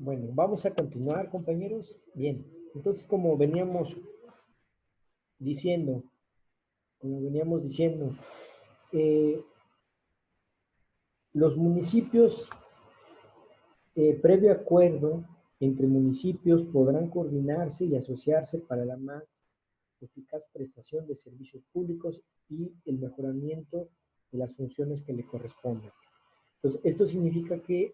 Bueno, vamos a continuar, compañeros. Bien, entonces diciendo, como veníamos diciendo, eh, los municipios, previo acuerdo entre municipios, podrán coordinarse y asociarse para la más eficaz prestación de servicios públicos y el mejoramiento de las funciones que le correspondan. Entonces, esto significa que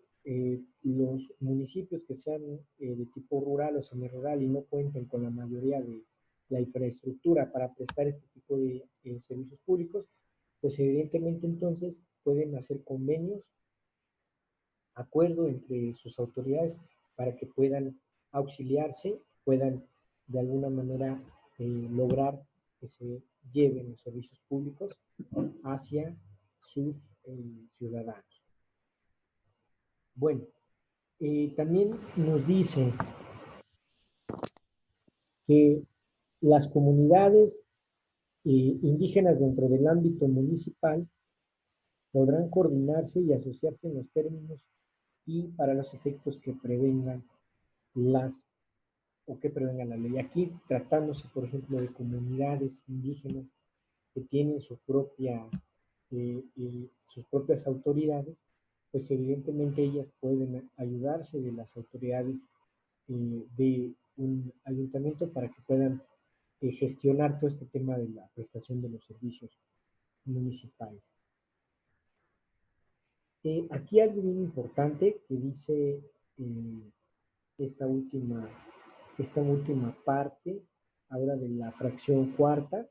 los municipios que sean de tipo rural o semirural y no cuenten con la mayoría de la infraestructura para prestar este tipo de servicios públicos, pues evidentemente entonces pueden hacer convenios, acuerdo entre sus autoridades para que puedan auxiliarse, puedan de alguna manera lograr que se lleven los servicios públicos hacia sus ciudadanos. Bueno, también nos dice que las comunidades indígenas dentro del ámbito municipal podrán coordinarse y asociarse en los términos y para los efectos que prevengan las o que prevenga la ley. Aquí tratándose, por ejemplo, de comunidades indígenas que tienen sus propias autoridades, pues evidentemente ellas pueden ayudarse de las autoridades de un ayuntamiento para que puedan gestionar todo este tema de la prestación de los servicios municipales. Aquí algo muy importante que dice esta última parte, ahora de la fracción cuarta,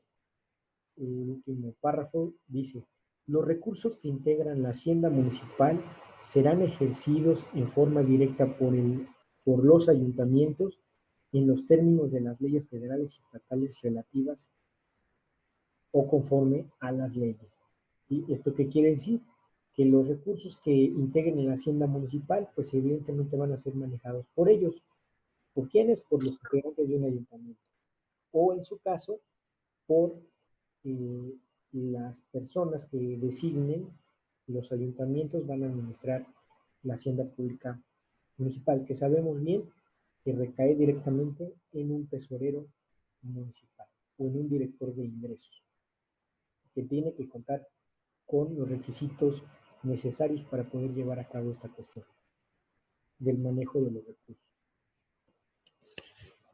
el último párrafo, dice: los recursos que integran la hacienda municipal serán ejercidos en forma directa por los ayuntamientos en los términos de las leyes federales y estatales relativas o conforme a las leyes. ¿Sí? ¿Esto qué quiere decir? Que los recursos que integren en la hacienda municipal, pues evidentemente van a ser manejados por ellos. ¿Por quiénes? Por los integrantes de un ayuntamiento. O en su caso, por las personas que designen. Los ayuntamientos van a administrar la hacienda pública municipal, que sabemos bien que recae directamente en un tesorero municipal o en un director de ingresos, que tiene que contar con los requisitos necesarios para poder llevar a cabo esta cuestión del manejo de los recursos.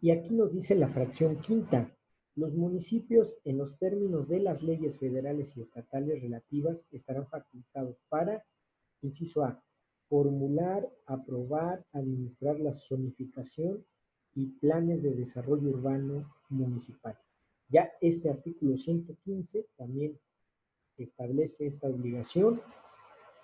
Y aquí nos dice la fracción quinta: los municipios, en los términos de las leyes federales y estatales relativas, estarán facultados para, inciso A, formular, aprobar, administrar la zonificación y planes de desarrollo urbano municipal. Ya este artículo 115 también establece esta obligación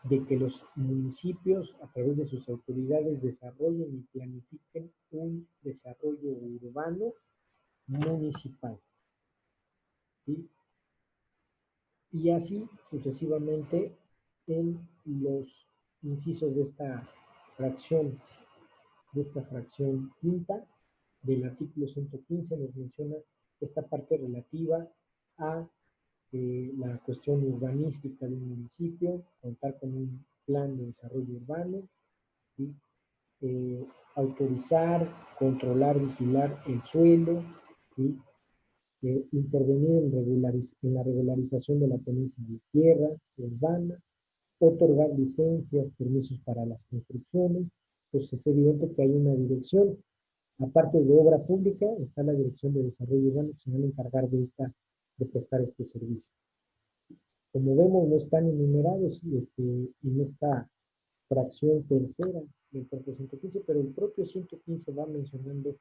de que los municipios, a través de sus autoridades, desarrollen y planifiquen un desarrollo urbano municipal. ¿Sí? Y así sucesivamente en los incisos de esta fracción quinta del artículo 115 nos menciona esta parte relativa a la cuestión urbanística del municipio, contar con un plan de desarrollo urbano, ¿sí? Autorizar, controlar, vigilar el suelo, ¿sí? Intervenir en la regularización de la tenencia de tierra urbana, otorgar licencias, permisos para las construcciones. Pues es evidente que hay una dirección. Aparte de obra pública, está la Dirección de Desarrollo Urbano, que se van a encargar de prestar este servicio. Como vemos, no están enumerados en esta fracción tercera del propio 115, pero el propio 115 va mencionando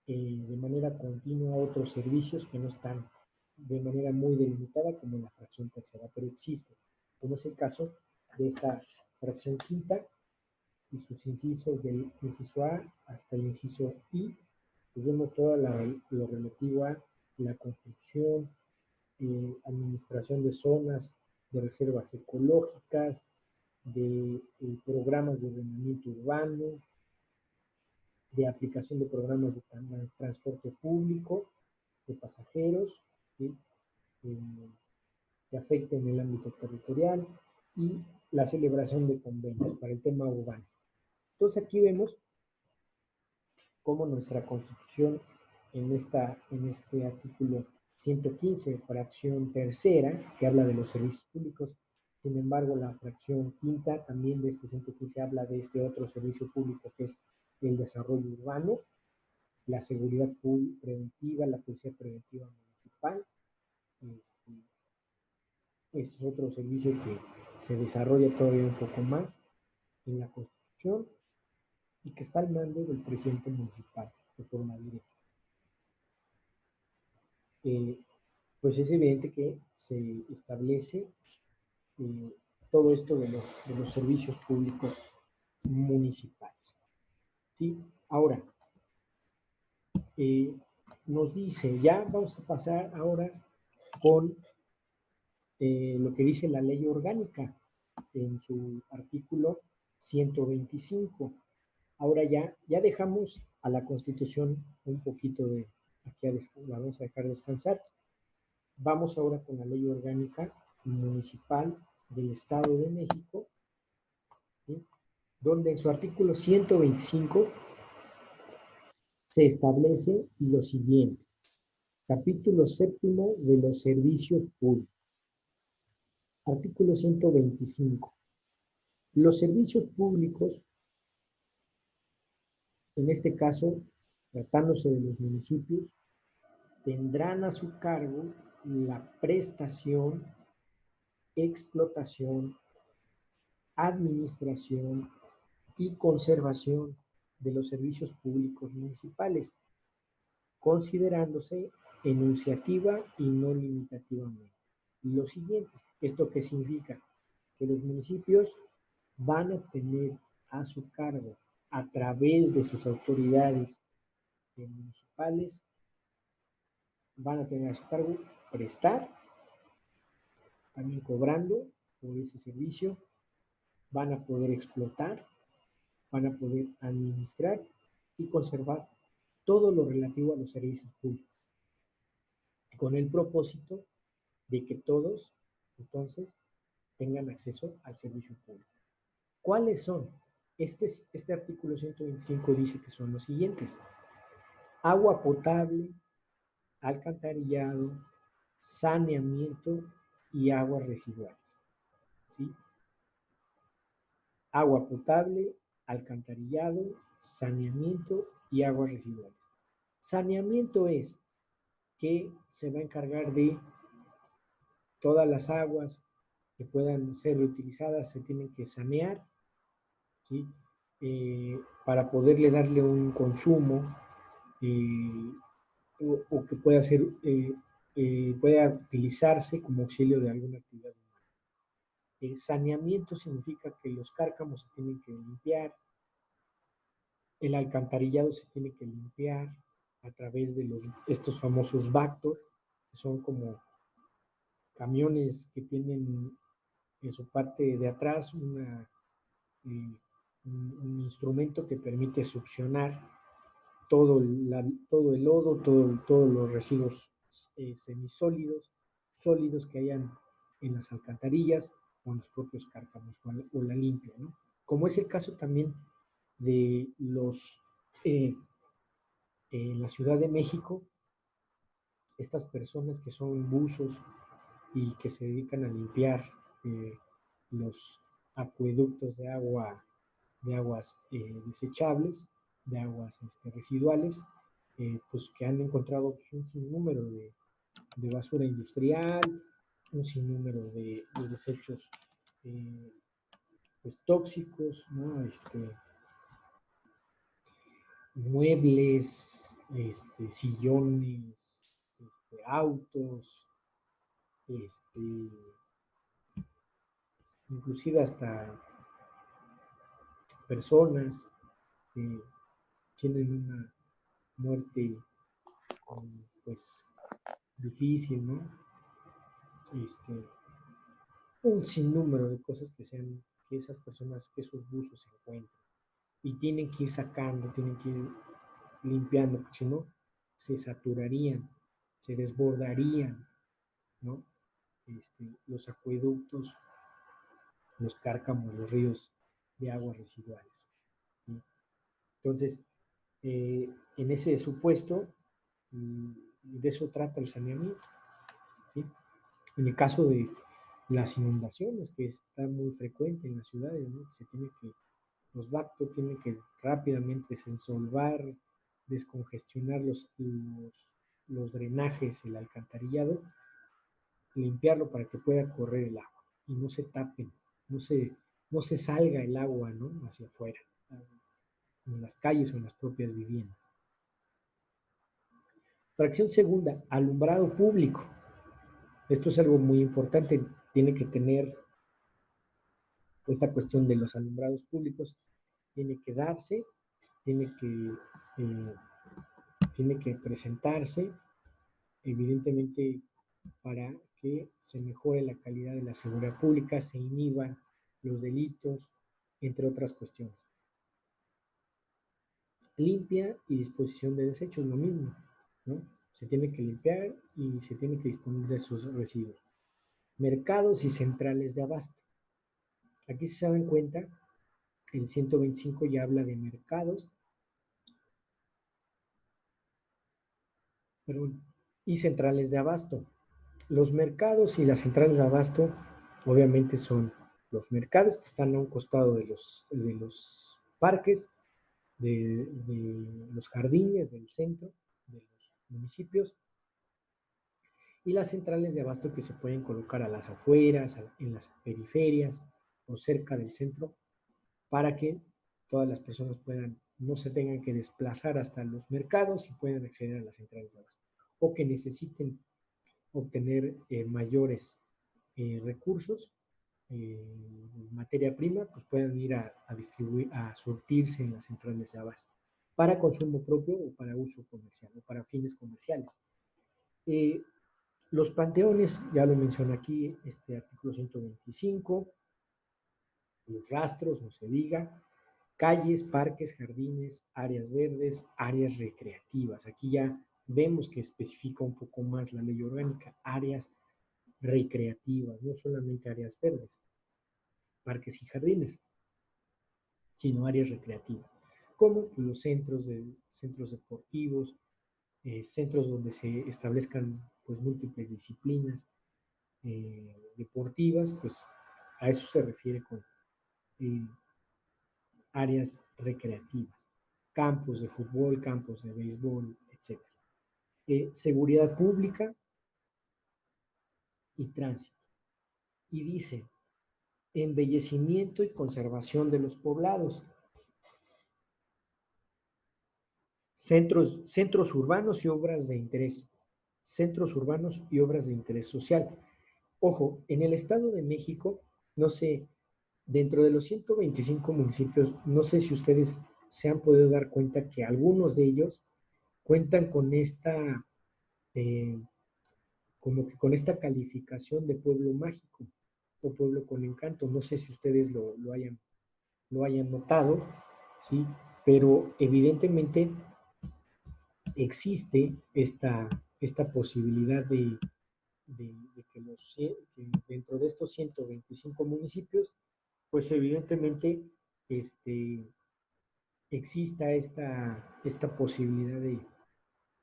de manera continua otros servicios que no están de manera muy delimitada como la fracción tercera, pero existe, como es el caso de esta fracción quinta y sus incisos del inciso A hasta el inciso I. Pues vemos todo lo relativo a la construcción, administración de zonas de reservas ecológicas, de programas de ordenamiento urbano, de aplicación de programas de transporte público, de pasajeros, ¿sí? Que afecten el ámbito territorial, y la celebración de convenios para el tema urbano. Entonces aquí vemos cómo nuestra Constitución en este artículo 115, fracción tercera, que habla de los servicios públicos. Sin embargo, la fracción quinta también de este 115 habla de este otro servicio público, que es el desarrollo urbano, la seguridad preventiva, la policía preventiva municipal. Es otro servicio que se desarrolla todavía un poco más en la Constitución y que está al mando del presidente municipal de forma directa. Pues es evidente que se establece todo esto de los servicios públicos municipales. ¿Sí? Ahora, nos dice, ya vamos a pasar ahora con lo que dice la ley orgánica en su artículo 125. Ahora ya dejamos a la Constitución un poquito de aquí, la vamos a dejar descansar. Vamos ahora con la ley orgánica municipal del Estado de México, ¿sí? Donde en su artículo 125 se establece lo siguiente: capítulo séptimo de los servicios públicos. Artículo 125. Los servicios públicos En este caso, tratándose de los municipios, tendrán a su cargo la prestación, explotación, administración y conservación de los servicios públicos municipales, considerándose enunciativa y no limitativamente. Los siguientes, ¿esto qué significa? Que los municipios van a tener a su cargo, a través de sus autoridades municipales, van a tener a su cargo prestar, también cobrando por ese servicio, van a poder explotar, van a poder administrar y conservar todo lo relativo a los servicios públicos, con el propósito de que todos, entonces, tengan acceso al servicio público. ¿Cuáles son? Este artículo 125 dice que son los siguientes: agua potable, alcantarillado, saneamiento y aguas residuales. ¿Sí? Agua potable, alcantarillado, saneamiento y aguas residuales. Saneamiento es que se va a encargar de todas las aguas que puedan ser reutilizadas, se tienen que sanear, ¿sí? Para poderle darle un consumo o que pueda ser, pueda utilizarse como auxilio de alguna actividad humana. Saneamiento significa que los cárcamos se tienen que limpiar, el alcantarillado se tiene que limpiar a través de estos famosos Vactor, que son como camiones que tienen en su parte de atrás un instrumento que permite succionar todo el lodo, todos los residuos semisólidos, sólidos que hayan en las alcantarillas o en los propios cárcamos o la limpia, ¿no? Como es el caso también de en la Ciudad de México, estas personas que son buzos y que se dedican a limpiar los acueductos de aguas desechables, de aguas residuales, pues que han encontrado un sinnúmero de basura industrial, un sinnúmero de desechos pues tóxicos, ¿no? Muebles, sillones, autos, inclusive hasta personas que tienen una muerte pues difícil, ¿no? Un sinnúmero de cosas que esas personas, que esos buzos se encuentran y tienen que ir sacando, tienen que ir limpiando, porque si no, se saturarían, se desbordarían, ¿no? Los acueductos, los cárcamos, los ríos de aguas residuales, ¿sí? Entonces, en ese supuesto, de eso trata el saneamiento, ¿sí? En el caso de las inundaciones, que está muy frecuente en las ciudades, ¿no? Los Vactor tienen que rápidamente desensolvar, descongestionar los drenajes, el alcantarillado, limpiarlo para que pueda correr el agua y no se tapen, no se salga el agua, ¿no? Hacia afuera, en las calles o en las propias viviendas. Fracción segunda, alumbrado público. Esto es algo muy importante, tiene que tener esta cuestión de los alumbrados públicos, tiene que darse, tiene que presentarse, evidentemente para que se mejore la calidad de la seguridad pública, se inhiban los delitos, entre otras cuestiones. Limpia y disposición de desechos, lo mismo, ¿no? Se tiene que limpiar y se tiene que disponer de sus residuos. Mercados y centrales de abasto. Aquí, si se dan cuenta, el 125 ya habla de mercados, y centrales de abasto. Los mercados y las centrales de abasto obviamente son los mercados que están a un costado de los parques de los jardines del centro de los municipios y las centrales de abasto que se pueden colocar a las afueras, en las periferias o cerca del centro para que todas las personas puedan, no se tengan que desplazar hasta los mercados y puedan acceder a las centrales de abasto o que necesiten obtener mayores recursos, materia prima, pues puedan ir a distribuir, a surtirse en las centrales de abasto para consumo propio o para uso comercial o para fines comerciales. Eh, los panteones, ya lo mencioné aquí, este artículo 125, los rastros, no se diga, calles, parques, jardines, áreas verdes, áreas recreativas. Aquí ya vemos que especifica un poco más la ley orgánica, áreas recreativas, no solamente áreas verdes, parques y jardines, sino áreas recreativas, como los centros deportivos, centros donde se establezcan pues, múltiples disciplinas deportivas, pues a eso se refiere con eh, áreas recreativas, campos de fútbol, campos de béisbol, etc. Seguridad pública y tránsito. Y dice, embellecimiento y conservación de los poblados, centros urbanos y obras de interés, centros urbanos y obras de interés social. Ojo, en el Estado de México, no sé, dentro de los 125 municipios, no sé si ustedes se han podido dar cuenta que algunos de ellos cuentan con esta, eh, como que con esta calificación de pueblo mágico o pueblo con encanto. No sé si ustedes lo hayan notado, ¿sí? Pero evidentemente existe esta posibilidad de que, que dentro de estos 125 municipios, pues evidentemente este, exista esta posibilidad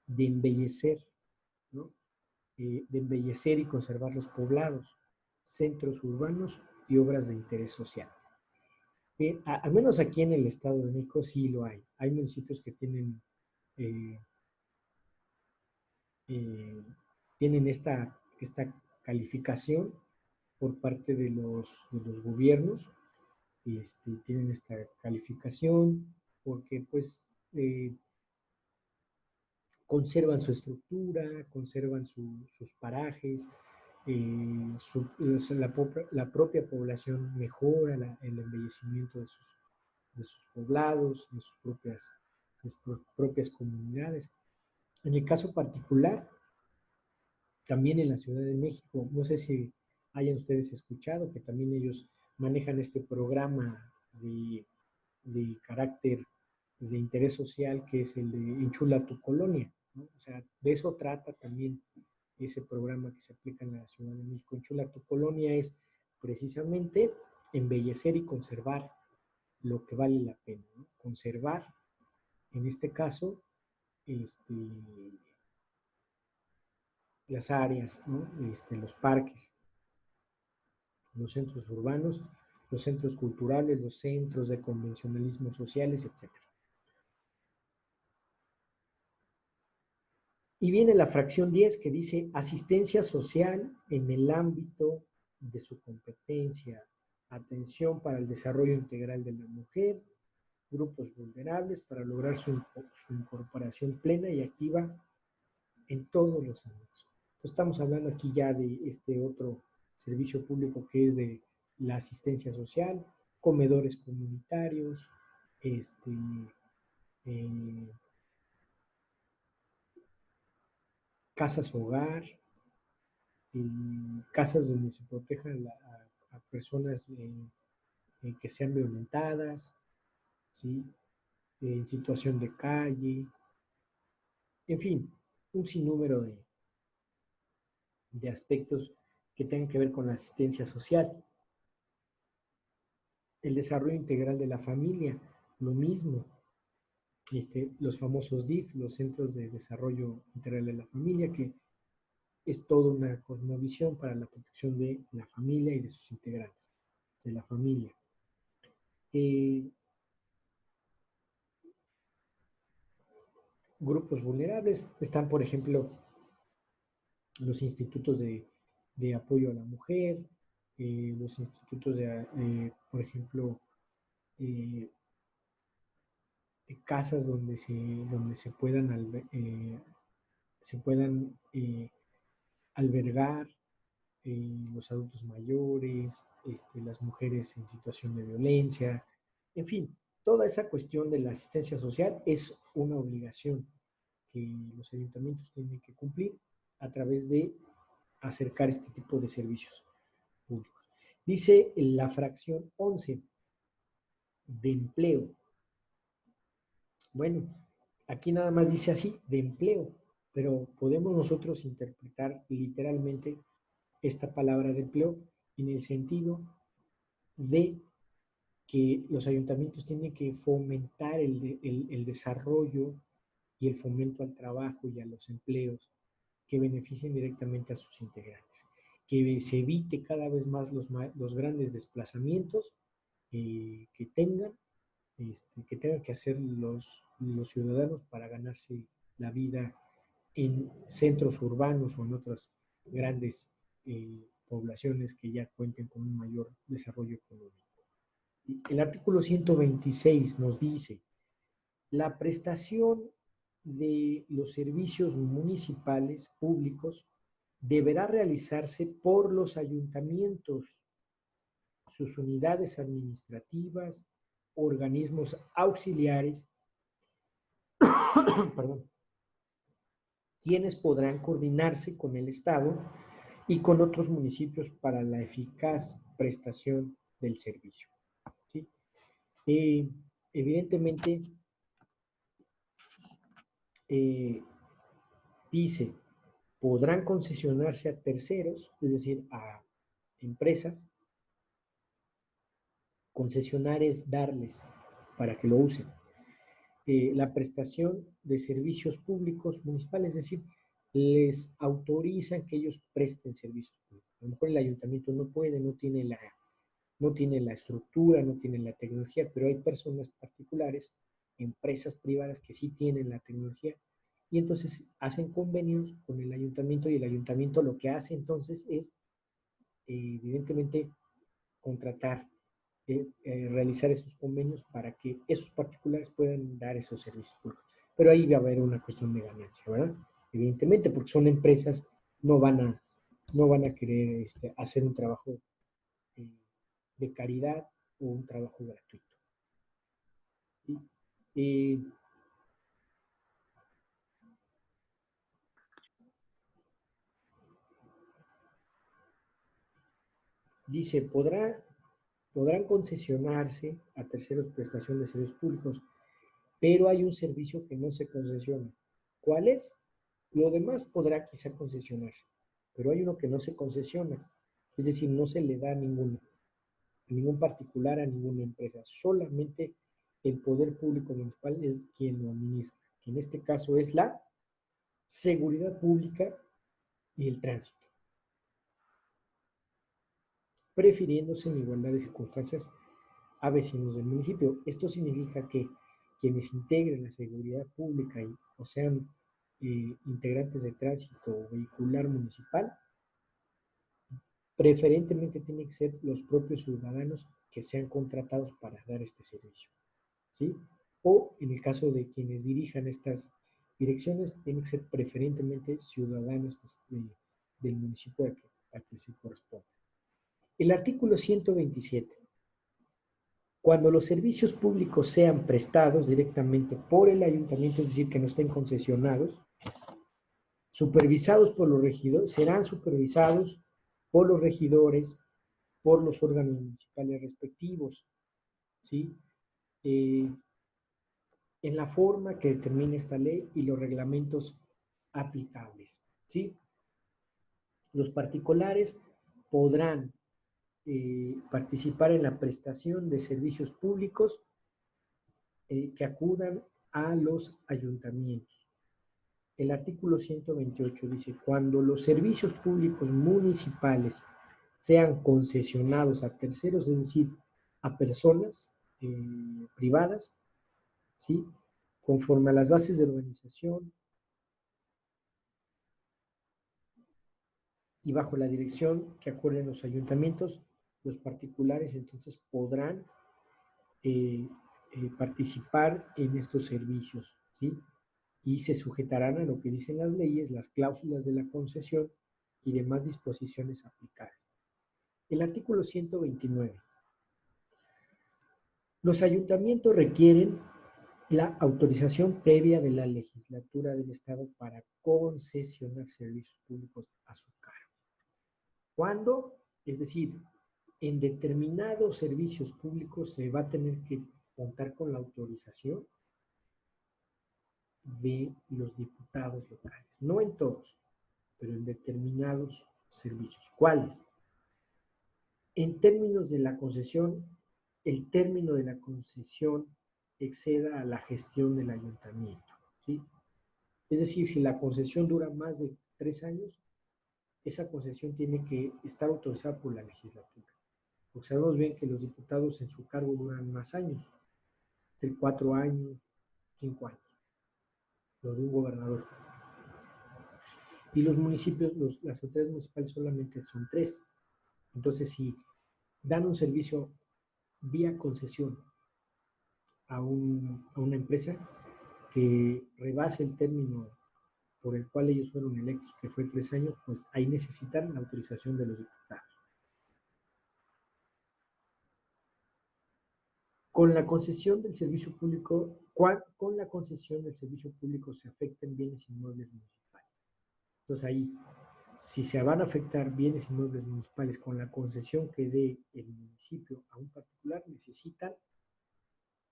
de embellecer, ¿no? De embellecer y conservar los poblados, centros urbanos y obras de interés social. Al menos aquí en el Estado de México sí lo hay. Hay municipios que eh, eh, tienen esta calificación por parte de los gobiernos, tienen esta calificación porque pues eh, conservan su estructura, conservan sus parajes, la propia población mejora el embellecimiento de sus poblados, de sus propias comunidades. En el caso particular, también en la Ciudad de México, no sé si hayan ustedes escuchado que también ellos manejan este programa de carácter de interés social que es el de Enchula tu colonia, ¿no? O sea, de eso trata también ese programa que se aplica en la Ciudad de México. Enchula tu colonia es precisamente embellecer y conservar lo que vale la pena, ¿no? Conservar, en este caso, este, las áreas, ¿no? Los parques, los centros urbanos, los centros culturales, los centros de convencionalismo sociales, etcétera. Y viene la fracción 10 que dice asistencia social en el ámbito de su competencia, atención para el desarrollo integral de la mujer, grupos vulnerables para lograr su incorporación plena y activa en todos los ámbitos. Entonces, estamos hablando aquí ya de este otro servicio público que es de la asistencia social, comedores comunitarios, este, eh, casas hogar, casas donde se protejan a personas que sean violentadas, ¿sí? En situación de calle, en fin, un sinnúmero de aspectos que tengan que ver con la asistencia social. El desarrollo integral de la familia, lo mismo. Los famosos DIF, los Centros de Desarrollo Integral de la Familia, que es toda una cosmovisión para la protección de la familia y de sus integrantes, de la familia. grupos vulnerables. Están, por ejemplo, los institutos de apoyo a la mujer, los institutos por ejemplo, eh, casas donde se puedan albergar los adultos mayores, las mujeres en situación de violencia, en fin, toda esa cuestión de la asistencia social es una obligación que los ayuntamientos tienen que cumplir a través de acercar este tipo de servicios públicos. Dice la fracción 11 de empleo. Bueno, aquí nada más dice así, de empleo, pero podemos nosotros interpretar literalmente esta palabra de empleo en el sentido de que los ayuntamientos tienen que fomentar el desarrollo y el fomento al trabajo y a los empleos que beneficien directamente a sus integrantes, que se evite cada vez más los grandes desplazamientos que tengan que hacer los ciudadanos para ganarse la vida en centros urbanos o en otras grandes poblaciones que ya cuenten con un mayor desarrollo económico. El artículo 126 nos dice, la prestación de los servicios municipales públicos deberá realizarse por los ayuntamientos, sus unidades administrativas, organismos auxiliares, perdón, quienes podrán coordinarse con el Estado y con otros municipios para la eficaz prestación del servicio. ¿Sí? Evidentemente, dice, podrán concesionarse a terceros, es decir, a empresas. Concesionar es darles para que lo usen. La prestación de servicios públicos municipales, es decir, les autorizan que ellos presten servicios públicos. A lo mejor el ayuntamiento no puede, no tiene la estructura, no tiene la tecnología, pero hay personas particulares, empresas privadas que sí tienen la tecnología y entonces hacen convenios con el ayuntamiento y el ayuntamiento lo que hace entonces es, evidentemente, contratar, realizar esos convenios para que esos particulares puedan dar esos servicios públicos. Pero ahí va a haber una cuestión de ganancia, ¿verdad? Evidentemente, porque son empresas, no van a querer hacer un trabajo eh, de caridad o un trabajo gratuito. ¿Sí? Dice, podrán concesionarse a terceros prestación de servicios públicos, pero hay un servicio que no se concesiona. ¿Cuál es? Lo demás podrá quizá concesionarse, pero hay uno que no se concesiona, es decir, no se le da a ningún particular, a ninguna empresa, solamente el poder público municipal es quien lo administra, que en este caso es la seguridad pública y el tránsito, prefiriéndose en igualdad de circunstancias a vecinos del municipio. Esto significa que quienes integren la seguridad pública o sean integrantes de tránsito o vehicular municipal, preferentemente tienen que ser los propios ciudadanos que sean contratados para dar este servicio, ¿sí? O en el caso de quienes dirijan estas direcciones, tienen que ser preferentemente ciudadanos del municipio al que se corresponde. El artículo 127. Cuando los servicios públicos sean prestados directamente por el ayuntamiento, es decir, que no estén concesionados, supervisados por los regidores, serán supervisados por los regidores, por los órganos municipales respectivos, ¿sí? En la forma que determine esta ley y los reglamentos aplicables, ¿sí? Los particulares podrán participar en la prestación de servicios públicos que acudan a los ayuntamientos. El artículo 128 dice, cuando los servicios públicos municipales sean concesionados a terceros, es decir, a personas privadas, ¿sí? conforme a las bases de la organización y bajo la dirección que acuerden los ayuntamientos, los particulares entonces podrán participar en estos servicios, ¿sí? Y se sujetarán a lo que dicen las leyes, las cláusulas de la concesión y demás disposiciones aplicables. El artículo 129. Los ayuntamientos requieren la autorización previa de la legislatura del Estado para concesionar servicios públicos a su cargo. ¿Cuándo? Es decir, en determinados servicios públicos se va a tener que contar con la autorización de los diputados locales. No en todos, pero en determinados servicios. ¿Cuáles? En términos de la concesión, el término de la concesión exceda a la gestión del ayuntamiento, ¿sí? Es decir, si la concesión dura más de 3 años, esa concesión tiene que estar autorizada por la legislatura. Porque sabemos bien que los diputados en su cargo duran más años, de 4 años, 5 años, lo de un gobernador. Y los municipios, las autoridades municipales solamente son 3. Entonces, si dan un servicio vía concesión a una empresa que rebase el término por el cual ellos fueron electos, que fue 3 años, pues ahí necesitan la autorización de los diputados. Con la concesión del servicio público, con la concesión del servicio público se afectan bienes inmuebles municipales. Entonces ahí, si se van a afectar bienes inmuebles municipales con la concesión que dé el municipio a un particular, necesitan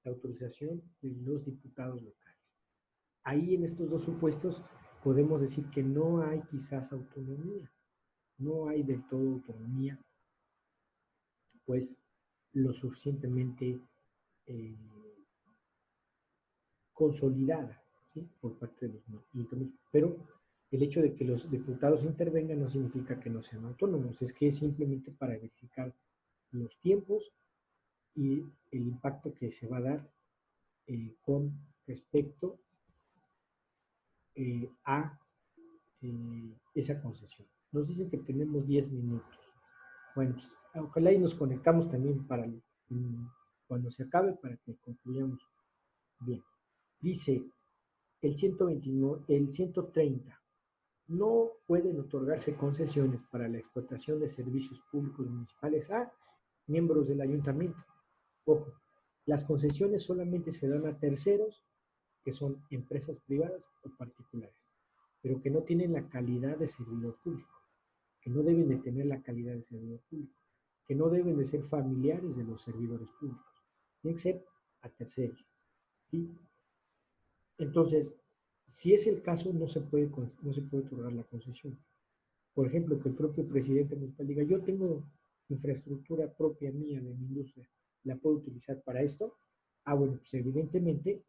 la autorización de los diputados locales. Ahí en estos dos supuestos podemos decir que no hay quizás autonomía, no hay del todo autonomía, pues lo suficientemente consolidada, ¿sí? Por parte de los ayuntamientos. Pero el hecho de que los diputados intervengan no significa que no sean autónomos, es que es simplemente para verificar los tiempos y el impacto que se va a dar con respecto a esa concesión. Nos dicen que tenemos 10 minutos. Bueno, pues, ojalá y nos conectamos también para cuando se acabe para que concluyamos bien. Dice el 129, el 130. No pueden otorgarse concesiones para la explotación de servicios públicos municipales a miembros del ayuntamiento. Ojo, las concesiones solamente se dan a terceros que son empresas privadas o particulares, pero que no tienen la calidad de servidor público, que no deben de tener la calidad de servidor público, que no deben de ser familiares de los servidores públicos, tienen que ser a terceros. ¿Sí? Entonces, si es el caso, no se puede otorgar la concesión. Por ejemplo, que el propio presidente municipal diga, yo tengo infraestructura propia mía de mi industria, ¿la puedo utilizar para esto? Ah, bueno, pues evidentemente,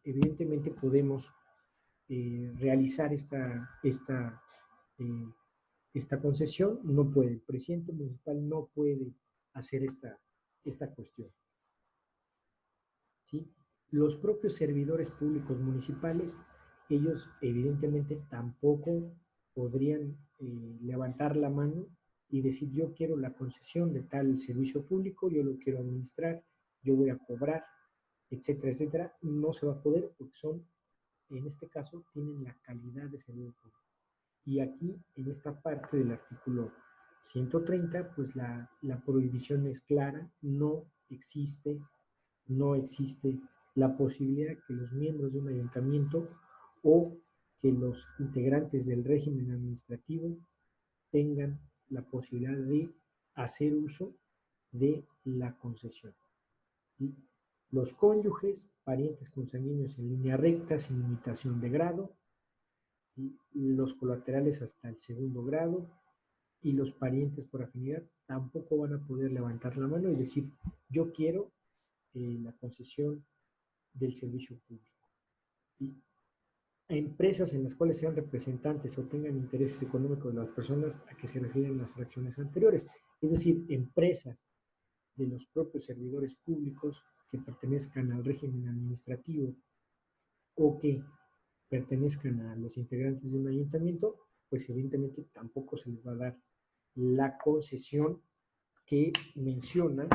evidentemente podemos realizar esta concesión. No puede, el presidente municipal no puede hacer esta cuestión. ¿Sí? Los propios servidores públicos municipales, ellos evidentemente tampoco podrían levantar la mano y decir yo quiero la concesión de tal servicio público, yo lo quiero administrar, yo voy a cobrar, etcétera, etcétera. No se va a poder porque son, en este caso, tienen la calidad de servidor público. Y aquí, en esta parte del artículo 130, pues la prohibición es clara, no existe la posibilidad que los miembros de un ayuntamiento o que los integrantes del régimen administrativo tengan la posibilidad de hacer uso de la concesión. ¿Sí? Los cónyuges, parientes consanguíneos en línea recta, sin limitación de grado, ¿sí? Los colaterales hasta el segundo grado y los parientes por afinidad tampoco van a poder levantar la mano y decir yo quiero la concesión del servicio público. ¿Sí? A empresas en las cuales sean representantes o tengan intereses económicos de las personas a que se refieren las fracciones anteriores. Es decir, empresas de los propios servidores públicos que pertenezcan al régimen administrativo o que pertenezcan a los integrantes de un ayuntamiento, pues evidentemente tampoco se les va a dar la concesión que menciona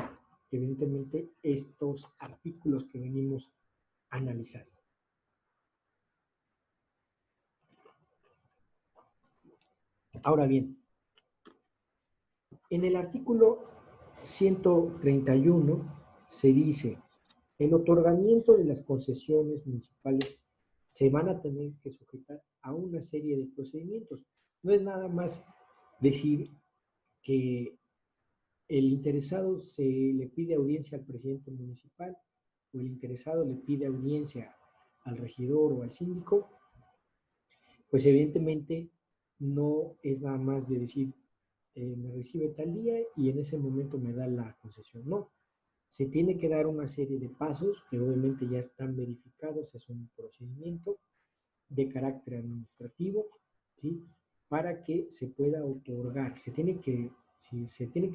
evidentemente estos artículos que venimos analizando. Ahora bien, en el artículo 131 se dice, el otorgamiento de las concesiones municipales se van a tener que sujetar a una serie de procedimientos. No es nada más decir que el interesado se le pide audiencia al presidente municipal o el interesado le pide audiencia al regidor o al síndico, pues evidentemente no es nada más de decir, me recibe tal día y en ese momento me da la concesión. No, se tiene que dar una serie de pasos que obviamente ya están verificados, es un procedimiento de carácter administrativo, ¿sí? Para que se pueda otorgar. Se tiene que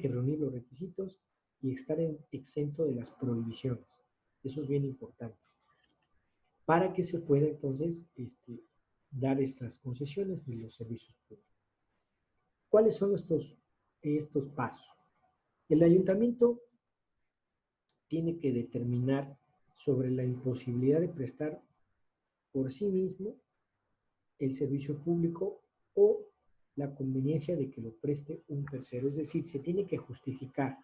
reunir los requisitos y estar exento de las prohibiciones. Eso es bien importante. Para que se pueda entonces dar estas concesiones de los servicios públicos. ¿Cuáles son estos pasos? El ayuntamiento tiene que determinar sobre la imposibilidad de prestar por sí mismo el servicio público o la conveniencia de que lo preste un tercero. Es decir, se tiene que justificar.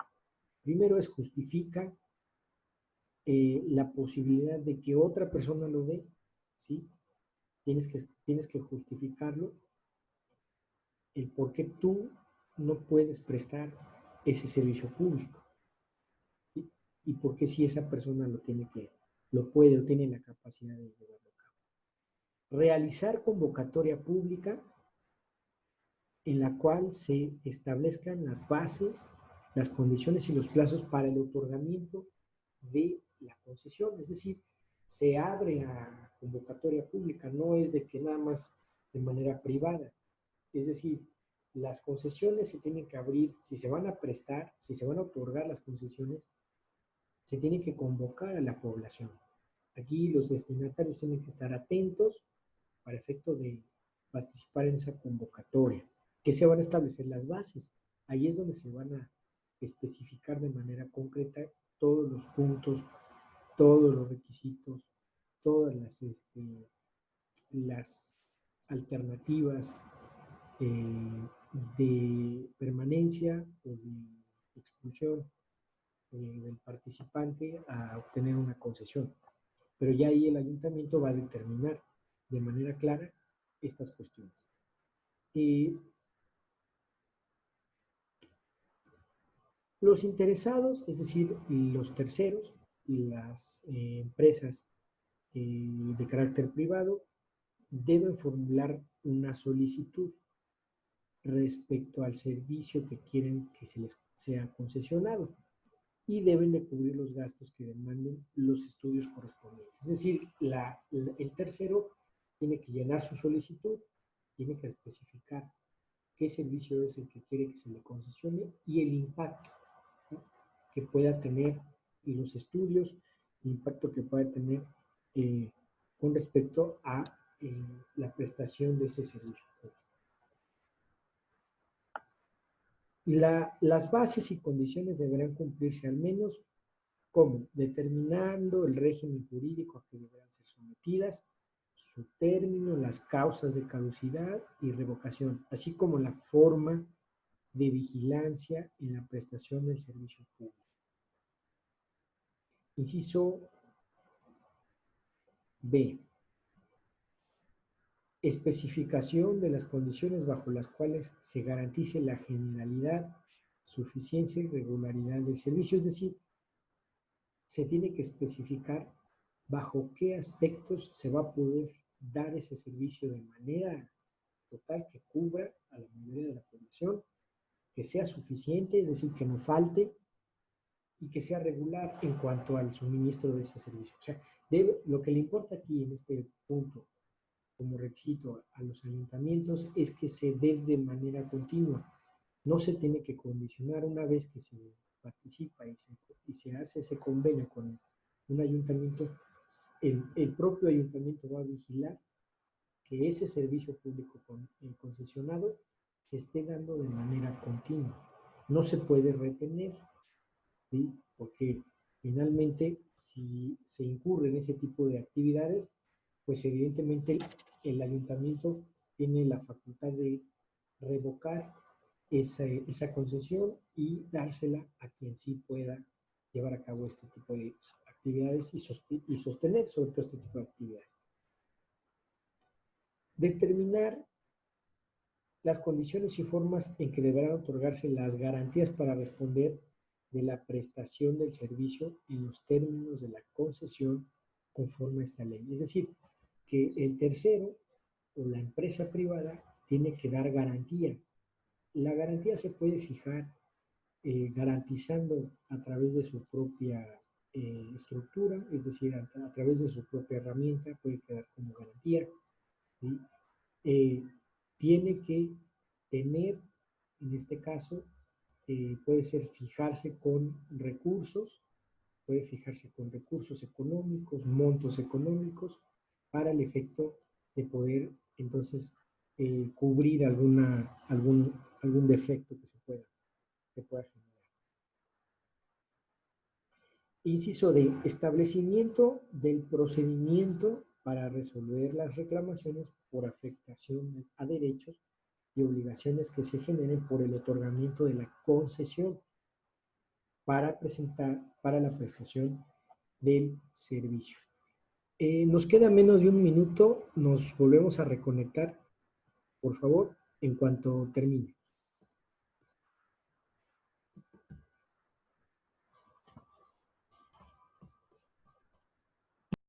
Primero es justifica la posibilidad de que otra persona lo dé, ¿sí? Tienes que justificarlo, el por qué tú no puedes prestar ese servicio público, ¿sí? Y por qué si esa persona lo puede o tiene la capacidad de llevarlo a cabo. Realizar convocatoria pública en la cual se establezcan las bases, las condiciones y los plazos para el otorgamiento de la concesión. Es decir, se abre a convocatoria pública, no es de que nada más de manera privada. Es decir, las concesiones se tienen que abrir, si se van a prestar, si se van a otorgar las concesiones, se tiene que convocar a la población. Aquí los destinatarios tienen que estar atentos para efecto de participar en esa convocatoria, que se van a establecer las bases. Ahí es donde se van a especificar de manera concreta todos los puntos, todos los requisitos, todas las alternativas de permanencia o de expulsión del participante a obtener una concesión. Pero ya ahí el ayuntamiento va a determinar de manera clara estas cuestiones. Los interesados, es decir, los terceros y las empresas de carácter privado, deben formular una solicitud respecto al servicio que quieren que se les sea concesionado y deben de cubrir los gastos que demanden los estudios correspondientes. Es decir, el tercero tiene que llenar su solicitud, tiene que especificar qué servicio es el que quiere que se le concesione y el impacto, ¿no?, que pueda tener los estudios, el impacto que pueda tener con respecto a la prestación de ese servicio. Las bases y condiciones deberán cumplirse al menos como determinando el régimen jurídico a que deberán ser sometidas, su término, las causas de caducidad y revocación, así como la forma de vigilancia en la prestación del servicio público. Inciso B. Especificación de las condiciones bajo las cuales se garantice la generalidad, suficiencia y regularidad del servicio, es decir, se tiene que especificar bajo qué aspectos se va a poder dar ese servicio de manera total que cubra a la mayoría de la población, que sea suficiente, es decir, que no falte y que sea regular en cuanto al suministro de ese servicio. O sea, lo que le importa aquí en este punto como requisito a los ayuntamientos es que se dé de manera continua. No se tiene que condicionar una vez que se participa y se hace ese convenio con un ayuntamiento, el propio ayuntamiento va a vigilar que ese servicio público concesionado se esté dando de manera continua. No se puede retener, ¿sí? Porque finalmente si se incurre en ese tipo de actividades, pues evidentemente el ayuntamiento tiene la facultad de revocar esa concesión y dársela a quien sí pueda llevar a cabo este tipo de actividades y sostener sobre todo este tipo de actividades. Determinar las condiciones y formas en que deberán otorgarse las garantías para responder de la prestación del servicio en los términos de la concesión conforme a esta ley. Es decir, que el tercero o la empresa privada tiene que dar garantía. La garantía se puede fijar garantizando a través de su propia estructura, es decir, a través de su propia herramienta, puede quedar como garantía, ¿sí? Tiene que tener, en este caso, puede ser fijarse con recursos, puede fijarse con recursos económicos, montos económicos, para el efecto de poder entonces cubrir algún defecto que se pueda generar. Inciso D. Establecimiento del procedimiento para resolver las reclamaciones por afectación a derechos y obligaciones que se generen por el otorgamiento de la concesión para la prestación del servicio. Nos queda menos de un minuto, nos volvemos a reconectar, por favor, en cuanto termine.